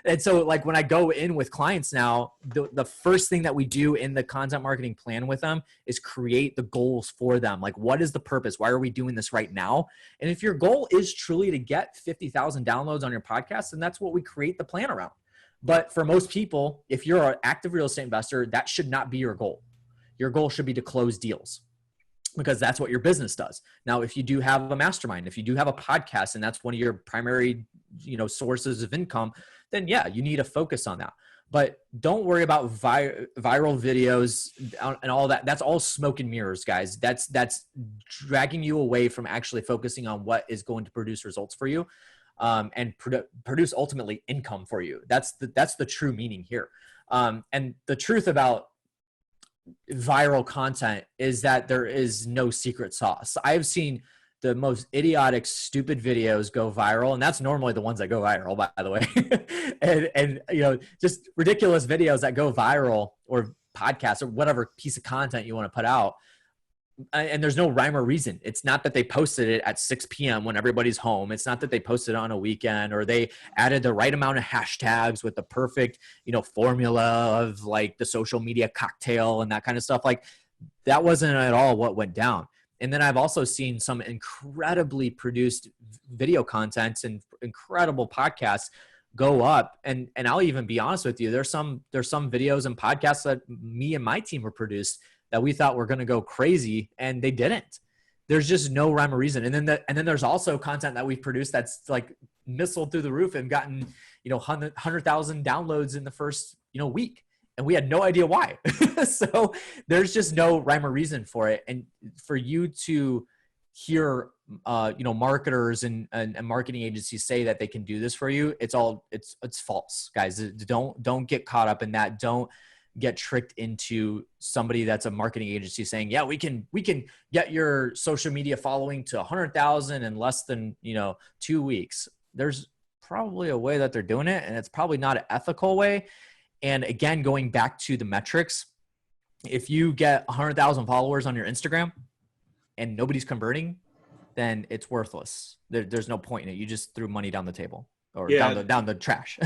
And so like when I go in with clients now, the first thing that we do in the content marketing plan with them is create the goals for them. Like, what is the purpose? Why are we doing this right now? And if your goal is truly to get 50,000 downloads on your podcast, then that's what we create the plan around. But for most people, if you're an active real estate investor, that should not be your goal. Your goal should be to close deals, because that's what your business does. Now, if you do have a mastermind, if you do have a podcast and that's one of your primary, sources of income, then yeah, you need to focus on that. But don't worry about viral videos and all that. That's all smoke and mirrors, guys. That's dragging you away from actually focusing on what is going to produce results for you, and produce ultimately income for you. That's the true meaning here. And the truth about viral content is that there is no secret sauce. I've seen the most idiotic, stupid videos go viral, and that's normally the ones that go viral, by the way. and just ridiculous videos that go viral, or podcasts, or whatever piece of content you want to put out. And there's no rhyme or reason. It's not that they posted it at 6 p.m. when everybody's home. It's not that they posted it on a weekend, or they added the right amount of hashtags with the perfect, formula of like the social media cocktail and that kind of stuff. Like, that wasn't at all what went down. And then I've also seen some incredibly produced video content and incredible podcasts go up. And I'll even be honest with you, there's some videos and podcasts that me and my team were produced that we thought were going to go crazy, and they didn't. There's just no rhyme or reason. And then there's also content that we've produced that's like missiled through the roof and gotten, 100,000 downloads in the first, week. And we had no idea why. So there's just no rhyme or reason for it. And for you to hear, marketers and marketing agencies say that they can do this for you, it's false, guys. Don't get caught up in that. Don't get tricked into somebody that's a marketing agency saying, yeah, we can get your social media following to 100,000 in less than, 2 weeks. There's probably a way that they're doing it, and it's probably not an ethical way. And again, going back to the metrics, if you get 100,000 followers on your Instagram and nobody's converting, then it's worthless. There's no point in it. You just threw money down the table. Or down the trash.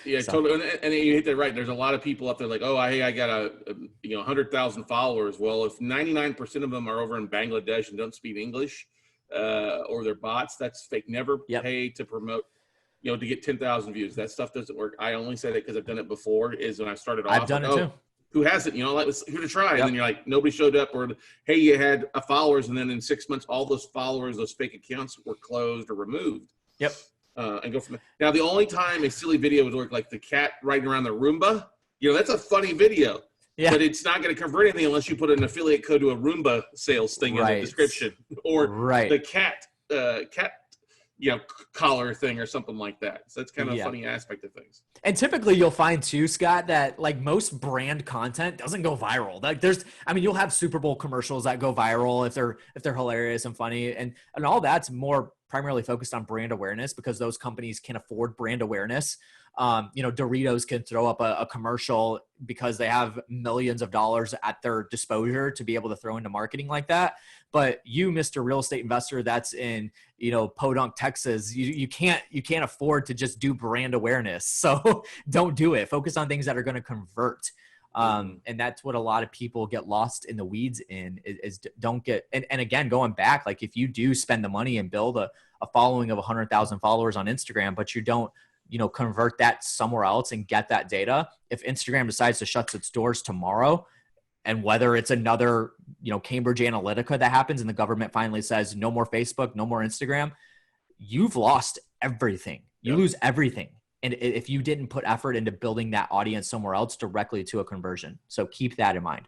Yeah, so. Totally. And you hit that right. There's a lot of people out there like, I got 100,000 followers. Well, if 99% of them are over in Bangladesh and don't speak English, or they're bots, that's fake. Never pay to promote, to get 10,000 views. That stuff doesn't work. I only said it because I've done it before. Is when I started off. I've done it too. Who hasn't? Let's give it a try. Yep. And then you're like, nobody showed up, or hey, you had followers, and then in 6 months, all those followers, those fake accounts were closed or removed. Yep. And go from there. Now, the only time a silly video would work, like the cat riding around the Roomba, that's a funny video. Yeah. But it's not going to convert anything unless you put an affiliate code to a Roomba sales thing in the description, or the cat collar thing or something like that. So that's kind of a funny aspect of things. And typically you'll find too, Scott, that like most brand content doesn't go viral. Like you'll have Super Bowl commercials that go viral if they're hilarious and funny, and all that's more primarily focused on brand awareness, because those companies can afford brand awareness. Doritos can throw up a commercial because they have millions of dollars at their disposal to be able to throw into marketing like that. But you, Mr. Real Estate Investor, that's in, Podunk, Texas, you can't afford to just do brand awareness. So don't do it. Focus on things that are going to convert. And that's what a lot of people get lost in the weeds in is don't get, and again, going back, like if you do spend the money and build a following of 100,000 followers on Instagram, but you don't convert that somewhere else and get that data. If Instagram decides to shut its doors tomorrow, and whether it's another, Cambridge Analytica that happens and the government finally says no more Facebook, no more Instagram, you've lost everything. You lose everything. And if you didn't put effort into building that audience somewhere else directly to a conversion. So keep that in mind.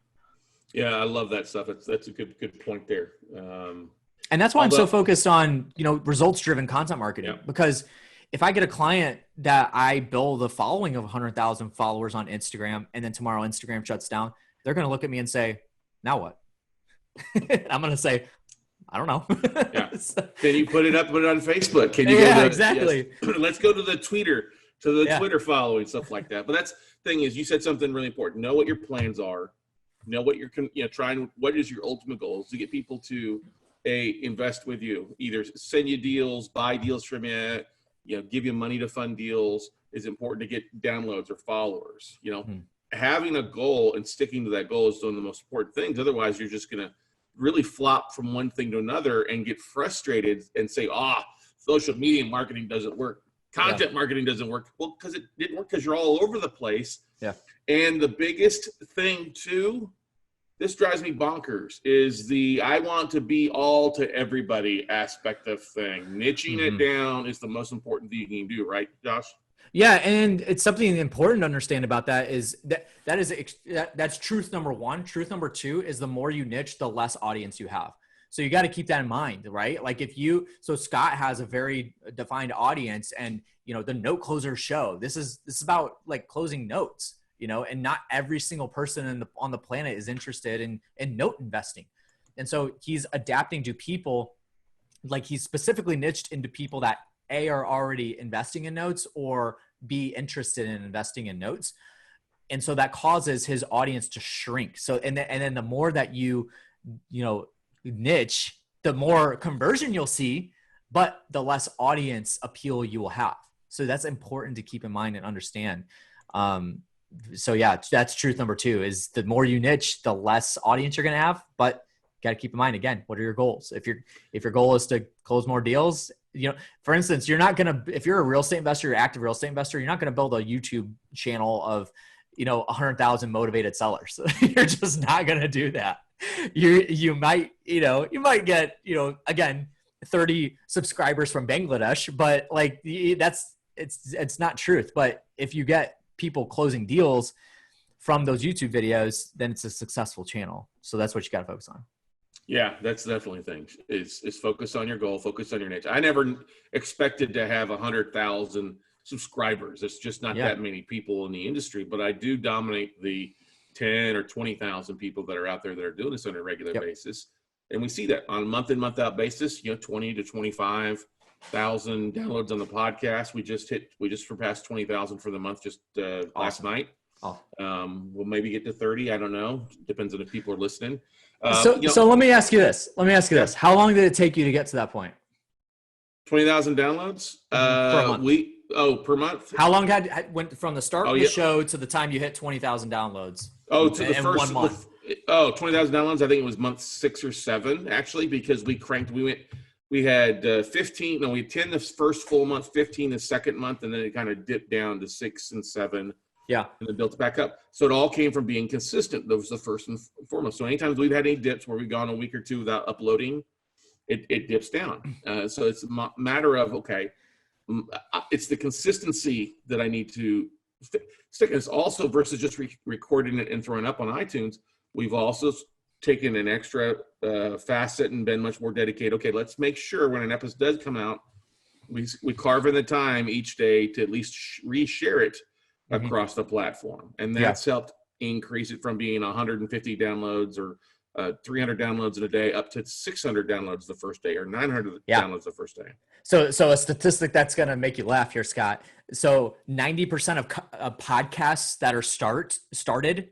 Yeah, I love that stuff. That's a good point there. And that's why I'm so focused on, results-driven content marketing, because if I get a client that I build a following of 100,000 followers on Instagram, and then tomorrow Instagram shuts down, they're going to look at me and say, now what? I'm going to say, I don't know. Can you put it up on Facebook? Can you exactly. Yes. Let's go to the Twitter following, stuff like that. But that's the thing is, you said something really important. Know what your plans are. Know what you're what is your ultimate goal is to get people to invest with you, either send you deals, buy deals from you, give you money to fund deals. Is important to get downloads or followers. Having a goal and sticking to that goal is one of the most important things. Otherwise, you're just going to really flop from one thing to another and get frustrated and say, social media marketing doesn't work. Content marketing doesn't work. Well, because it didn't work because you're all over the place. Yeah. And the biggest thing too, this drives me bonkers, is the I want to be all to everybody aspect of thing. Niching it down is the most important thing you can do, right, Josh? Yeah, and it's something important to understand about that is that's truth number one. Truth number two is the more you niche, the less audience you have. So you got to keep that in mind, right? Like so Scott has a very defined audience, and the note closer show. This is about like closing notes, and not every single person on the planet is interested in note investing. And so he's adapting to people, like he's specifically niched into people that A, are already investing in notes, or B, interested in investing in notes. And so that causes his audience to shrink. So, and then the more that you niche, the more conversion you'll see, but the less audience appeal you will have. So that's important to keep in mind and understand. So yeah, that's truth number two, is the more you niche, the less audience you're going to have, but got to keep in mind, again, what are your goals? If your goal is to close more deals, for instance, if you're a real estate investor, you're an active real estate investor, you're not going to build a YouTube channel of, 100,000 motivated sellers. You're just not going to do that. You might get, again, 30 subscribers from Bangladesh, but like it's not truth. But if you get people closing deals from those YouTube videos, then it's a successful channel. So that's what you got to focus on. Yeah, that's definitely a thing, is focus on your goal, focus on your niche. I never expected to have 100,000 subscribers. It's just not that many people in the industry, but I do dominate the 10 or 20,000 people that are out there that are doing this on a regular basis. And we see that on a month in, month out basis, 20 to 25,000 downloads on the podcast. We just surpassed 20,000 for the month just last night. We'll maybe get to 30. I don't know. Depends on if people are listening. So let me ask you this. How long did it take you to get to that point? 20,000 downloads per month. Per month. How long went from the start of the show to the time you hit 20,000 downloads? To the first 1 month. 20,000 downloads. I think it was month 6 or 7 actually, because we had 15. No, we had 10 the first full month, 15 the second month, and then it kind of dipped down to 6 and 7. Yeah. And then built back up. So it all came from being consistent. That was the first and foremost. So anytime we've had any dips where we've gone a week or two without uploading, it dips down. So it's a matter of, it's the consistency that I need to stick. It's also versus just recording it and throwing up on iTunes. We've also taken an extra facet and been much more dedicated. Okay, let's make sure when an episode does come out, we carve in the time each day to at least reshare it across the platform. And that's helped increase it from being 150 downloads or 300 downloads in a day up to 600 downloads the first day or 900 downloads the first day. So a statistic that's going to make you laugh here, Scott. So 90% of podcasts that are started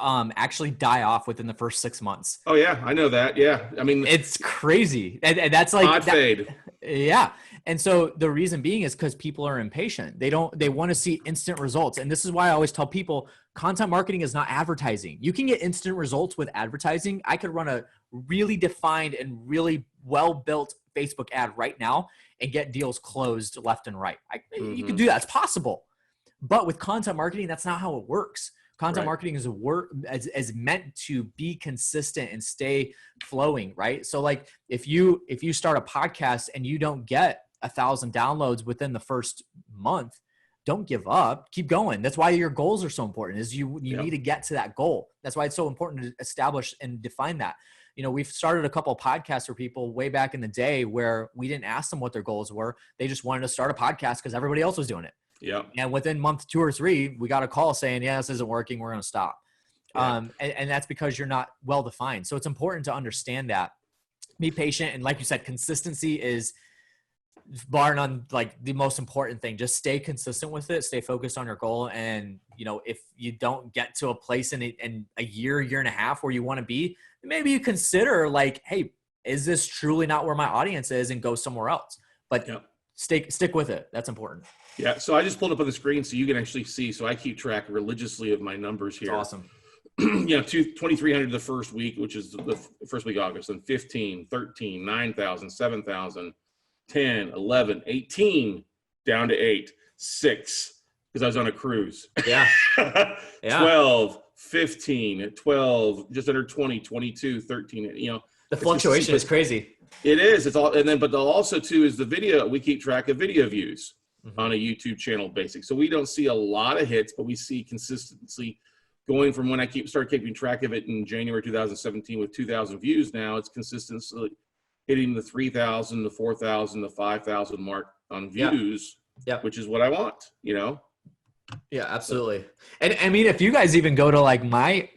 actually die off within the first 6 months. Oh yeah, I know that. Yeah. I mean, it's crazy. And that's like fade. Yeah. And so the reason being is because people are impatient. They want to see instant results. And this is why I always tell people content marketing is not advertising. You can get instant results with advertising. I could run a really defined and really well-built Facebook ad right now and get deals closed left and right. You can do that. It's possible. But with content marketing, that's not how it works. Content marketing is meant to be consistent and stay flowing, right? So like if you start a podcast and you don't get 1,000 downloads within the first month, don't give up. Keep going. That's why your goals are so important. Is you need to get to that goal. That's why it's so important to establish and define that. You know, we've started a couple of podcasts for people way back in the day where we didn't ask them what their goals were. They just wanted to start a podcast because everybody else was doing it. Yeah. And within month 2 or 3, we got a call saying, yeah, this isn't working. We're going to stop. Yeah. And that's because you're not well defined. So it's important to understand that. Be patient. And like you said, consistency is bar none like the most important thing. Just stay consistent with it. Stay focused on your goal. And, you know, if you don't get to a place in a year and a half where you want to be, maybe you consider like, hey, is this truly not where my audience is, and go somewhere else. But stick with it. That's important. Yeah. So I just pulled up on the screen so you can actually see. So I keep track religiously of my numbers here. That's awesome. 2,300 the first week, which is the first week of August, and 15, 13, 9,000, 7,000, 10, 11, 18, down to 8, 6, because I was on a cruise. Yeah. 12, 15, 12, just under 20, 22, 13, you know. The fluctuation is crazy. It is. It's all. And then, but also too is the video. We keep track of video views on a YouTube channel basic. So we don't see a lot of hits, but we see consistency going from when I started keeping track of it in January 2017 with 2,000 views. Now it's consistently hitting the 3,000, the 4,000, the 5,000 mark on views, which is what I want, you know? Yeah, absolutely. And I mean, if you guys even go to like my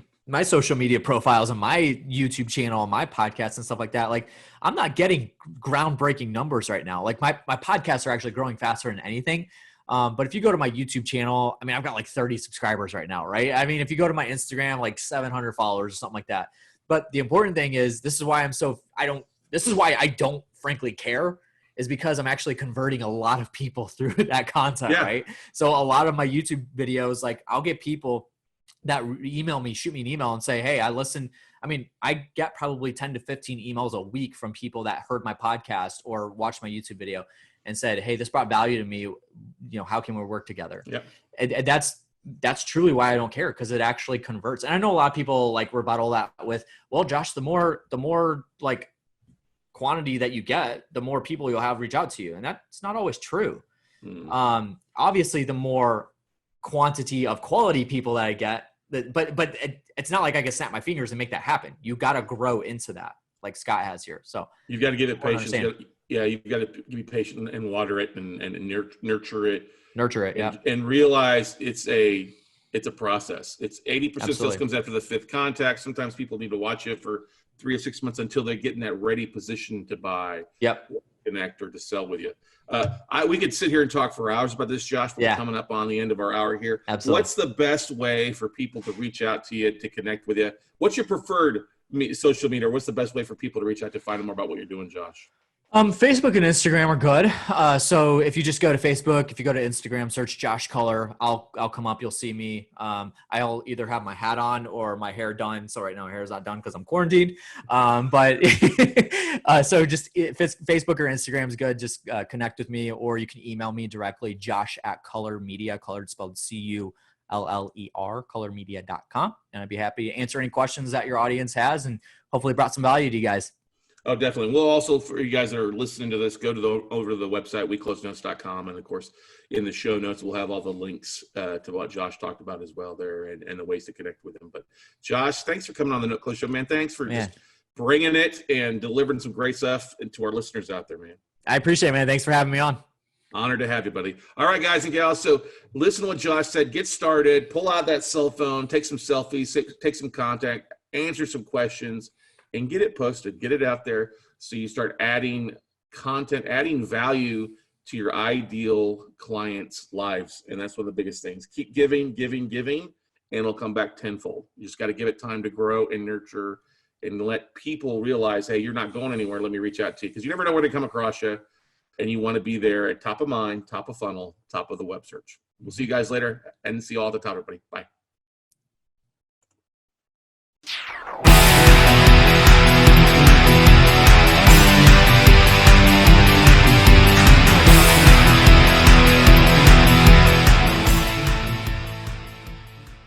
social media profiles and my YouTube channel and my podcasts and stuff like that, like I'm not getting groundbreaking numbers right now. Like my podcasts are actually growing faster than anything. But if you go to my YouTube channel, I mean, I've got like 30 subscribers right now, right? I mean, if you go to my Instagram, like 700 followers or something like that. But the important thing is, this is why I don't frankly care, is because I'm actually converting a lot of people through that content, right? So a lot of my YouTube videos, like I'll get people that email me, shoot me an email and say, hey, I listen. I mean, I get probably 10 to 15 emails a week from people that heard my podcast or watched my YouTube video and said, hey, this brought value to me. You know, how can we work together? Yeah. And that's truly why I don't care, because it actually converts. And I know a lot of people like rebuttal that with, well, Josh, the more like quantity that you get, the more people you'll have reach out to you. And that's not always true. Obviously, the more quantity of quality people that I get, but it's not like I can snap my fingers and make that happen. You got to grow into that, like Scott has here. So you've got to give it patience. You've got to be patient and water it and nurture it. Nurture it, and realize it's a process. It's 80% sales comes after the 5th contact. Sometimes people need to watch it for 3 or 6 months until they get in that ready position to buy, connect, or to sell with you. We could sit here and talk for hours about this, Josh, but we're coming up on the end of our hour here. Absolutely. What's the best way for people to reach out to you, to connect with you? What's your preferred social media? What's the best way for people to reach out to find out more about what you're doing, Josh? Facebook and Instagram are good. So if you just go to Facebook, if you go to Instagram, search Josh Culler, I'll come up. You'll see me. I'll either have my hat on or my hair done. So right now my hair is not done because I'm quarantined. So just if it's Facebook or Instagram is good, just connect with me, or you can email me directly, Josh@Culler Media, Culler spelled CULLER, cullermedia.com. And I'd be happy to answer any questions that your audience has, and hopefully brought some value to you guys. Oh, definitely. We'll also, for you guys that are listening to this, go over to the website, WeCloseNotes.com. And of course, in the show notes, we'll have all the links to what Josh talked about as well there, and the ways to connect with him. But Josh, thanks for coming on the Note Close Show, man. Thanks for just bringing it and delivering some great stuff to our listeners out there, man. I appreciate it, man. Thanks for having me on. Honored to have you, buddy. All right, guys and gals. So listen to what Josh said. Get started. Pull out that cell phone. Take some selfies. Take some contact. Answer some questions. And get it posted, get it out there, so you start adding content, adding value to your ideal clients' lives. And that's one of the biggest things. Keep giving, and it'll come back tenfold. You just got to give it time to grow and nurture, and let people realize, hey, you're not going anywhere. Let me reach out to you, because you never know where they come across you, and you want to be there at top of mind, top of funnel, top of the web search. We'll see you guys later, and see you all at the top, everybody. Bye.